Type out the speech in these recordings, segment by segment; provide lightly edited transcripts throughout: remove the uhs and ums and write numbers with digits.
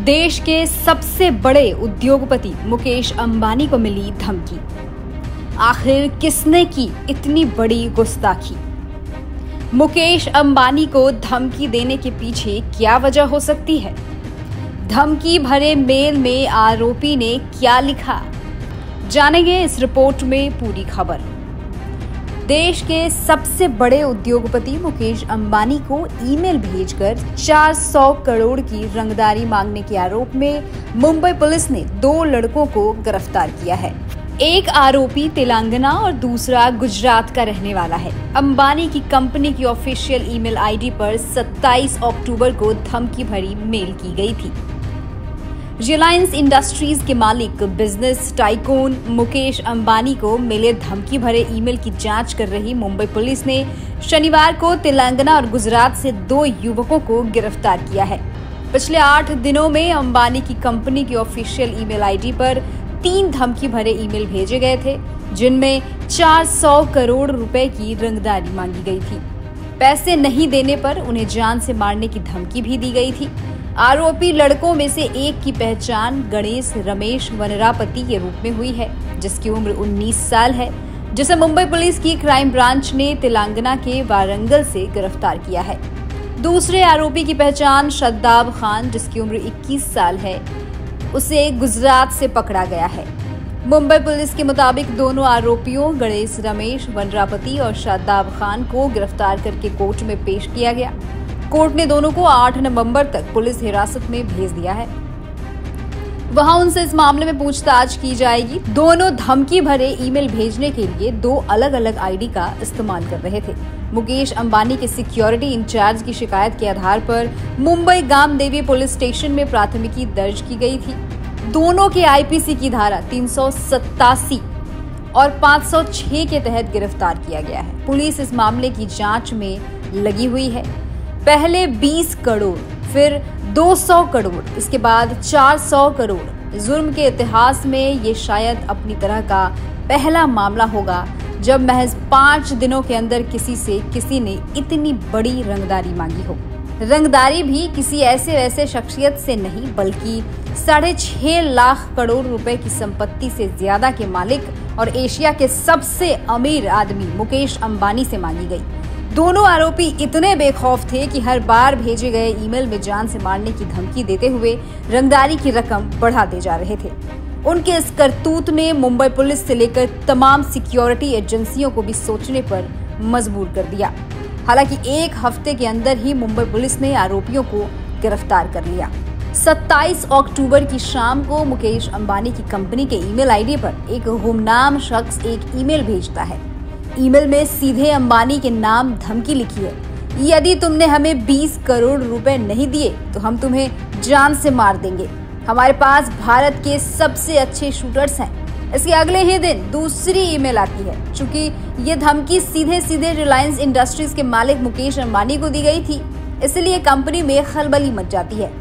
देश के सबसे बड़े उद्योगपति मुकेश अंबानी को मिली धमकी। आखिर किसने की इतनी बड़ी गुस्ताखी? मुकेश अंबानी को धमकी देने के पीछे क्या वजह हो सकती है? धमकी भरे मेल में आरोपी ने क्या लिखा? जानेंगे इस रिपोर्ट में पूरी खबर। देश के सबसे बड़े उद्योगपति मुकेश अंबानी को ईमेल भेजकर 400 करोड़ की रंगदारी मांगने के आरोप में मुंबई पुलिस ने 2 लड़कों को गिरफ्तार किया है। एक आरोपी तेलंगाना और दूसरा गुजरात का रहने वाला है। अंबानी की कंपनी की ऑफिशियल ईमेल आईडी पर 27 अक्टूबर को धमकी भरी मेल की गई थी। रिलायंस इंडस्ट्रीज के मालिक बिजनेस टाइकून मुकेश अंबानी को मिले धमकी भरे ईमेल की जांच कर रही मुंबई पुलिस ने शनिवार को तेलंगाना और गुजरात से 2 युवकों को गिरफ्तार किया है। पिछले 8 दिनों में अंबानी की कंपनी की ऑफिशियल ईमेल आईडी पर 3 धमकी भरे ईमेल भेजे गए थे, जिनमें 400 करोड़ रुपए की रंगदारी मांगी गई थी। पैसे नहीं देने पर उन्हें जान से मारने की धमकी भी दी गई थी। आरोपी लड़कों में से एक की पहचान गणेश रमेश वनरापति के रूप में हुई है, जिसकी उम्र 19 साल है, जिसे मुंबई पुलिस की क्राइम ब्रांच ने तेलंगाना के वारंगल से गिरफ्तार किया है। दूसरे आरोपी की पहचान शादाब खान, जिसकी उम्र 21 साल है, उसे गुजरात से पकड़ा गया है। मुंबई पुलिस के मुताबिक दोनों आरोपियों गणेश रमेश वनरापति और शादाब खान को गिरफ्तार करके कोर्ट में पेश किया गया। कोर्ट ने दोनों को 8 नवंबर तक पुलिस हिरासत में भेज दिया है। वहां उनसे इस मामले में पूछताछ की जाएगी। दोनों धमकी भरे ईमेल भेजने के लिए 2 अलग-अलग आईडी का इस्तेमाल कर रहे थे। मुकेश अंबानी के सिक्योरिटी इंचार्ज की शिकायत के आधार पर मुंबई गामदेवी पुलिस स्टेशन में प्राथमिकी दर्ज की गई थी। दोनों के आईपीसी की धारा 387 और 506 के तहत गिरफ्तार किया गया है। पुलिस इस मामले की जांच में लगी हुई है। पहले 20 करोड़, फिर 200 करोड़, इसके बाद 400 करोड़। जुर्म के इतिहास में ये शायद अपनी तरह का पहला मामला होगा जब महज 5 दिनों के अंदर किसी ने इतनी बड़ी रंगदारी मांगी हो। रंगदारी भी किसी ऐसे वैसे शख्सियत से नहीं, बल्कि 6.5 लाख करोड़ रुपए की संपत्ति से ज्यादा के मालिक और एशिया के सबसे अमीर आदमी मुकेश अंबानी से मांगी गई। दोनों आरोपी इतने बेखौफ थे कि हर बार भेजे गए ईमेल में जान से मारने की धमकी देते हुए रंगदारी की रकम बढ़ाते जा रहे थे। उनके इस करतूत ने मुंबई पुलिस से लेकर तमाम सिक्योरिटी एजेंसियों को भी सोचने पर मजबूर कर दिया। हालांकि 1 हफ्ते के अंदर ही मुंबई पुलिस ने आरोपियों को गिरफ्तार कर लिया। 27 अक्टूबर की शाम को मुकेश अंबानी की कंपनी के ईमेल आईडी पर एक गुमनाम शख्स एक ईमेल भेजता है। ईमेल में सीधे अंबानी के नाम धमकी लिखी है, यदि तुमने हमें 20 करोड़ रुपए नहीं दिए तो हम तुम्हें जान से मार देंगे। हमारे पास भारत के सबसे अच्छे शूटर्स हैं। इसके अगले ही दिन दूसरी ईमेल आती है। चूंकि ये धमकी सीधे रिलायंस इंडस्ट्रीज के मालिक मुकेश अंबानी को दी गई थी, इसलिए कंपनी में खलबली मच जाती है।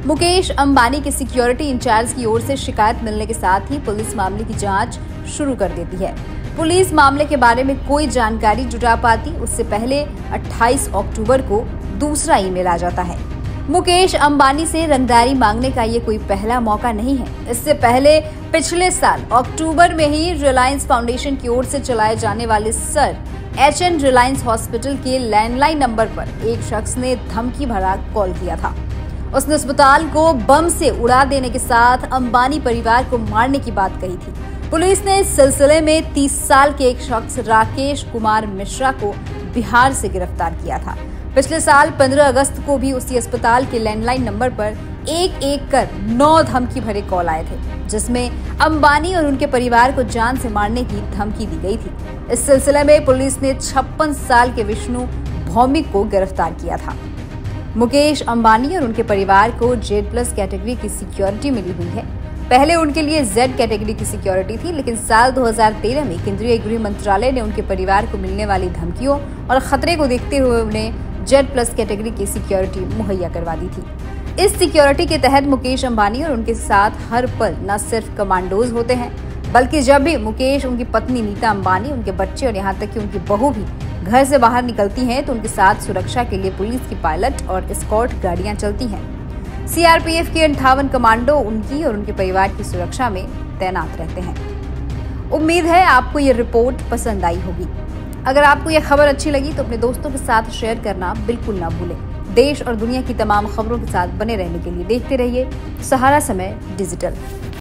मुकेश अंबानी के सिक्योरिटी इंचार्ज की ओर से शिकायत मिलने के साथ ही पुलिस मामले की जांच शुरू कर देती है। पुलिस मामले के बारे में कोई जानकारी जुटा पाती उससे पहले 28 अक्टूबर को दूसरा ईमेल आ जाता है। मुकेश अंबानी से रंगदारी मांगने का ये कोई पहला मौका नहीं है। इससे पहले पिछले साल अक्टूबर में ही रिलायंस फाउंडेशन की ओर से चलाए जाने वाले सर HN रिलायंस हॉस्पिटल के लैंडलाइन नंबर पर एक शख्स ने धमकी भरा कॉल किया था। उसने अस्पताल को बम से उड़ा देने के साथ अंबानी परिवार को मारने की बात कही थी। पुलिस ने इस सिलसिले में 30 साल के एक शख्स राकेश कुमार मिश्रा को बिहार से गिरफ्तार किया था। पिछले साल 15 अगस्त को भी उसी अस्पताल के लैंडलाइन नंबर पर एक कर 9 धमकी भरे कॉल आए थे, जिसमें अंबानी और उनके परिवार को जान से मारने की धमकी दी गई थी। इस सिलसिले में पुलिस ने 56 साल के विष्णु भौमिक को गिरफ्तार किया था। मुकेश अंबानी और उनके परिवार को Z+ कैटेगरी की सिक्योरिटी मिली हुई है। पहले उनके लिए Z कैटेगरी की सिक्योरिटी थी, लेकिन साल 2013 में केंद्रीय गृह मंत्रालय ने उनके परिवार को मिलने वाली धमकियों और खतरे को देखते हुए उन्हें Z+ कैटेगरी की सिक्योरिटी मुहैया करवा दी थी। इस सिक्योरिटी के तहत मुकेश अंबानी और उनके साथ हर पल न सिर्फ कमांडोज होते हैं, बल्कि जब भी मुकेश, उनकी पत्नी नीता अंबानी, उनके बच्चे और यहाँ तक कि उनकी बहू भी घर से बाहर निकलती हैं तो उनके साथ सुरक्षा के लिए पुलिस की पायलट और एस्कॉर्ट गाड़ियां चलती हैं। सीआरपीएफ के 58 कमांडो उनकी और उनके परिवार की सुरक्षा में तैनात रहते हैं। उम्मीद है आपको ये रिपोर्ट पसंद आई होगी। अगर आपको यह खबर अच्छी लगी तो अपने दोस्तों के साथ शेयर करना बिल्कुल ना भूलें। देश और दुनिया की तमाम खबरों के साथ बने रहने के लिए देखते रहिए सहारा समय डिजिटल।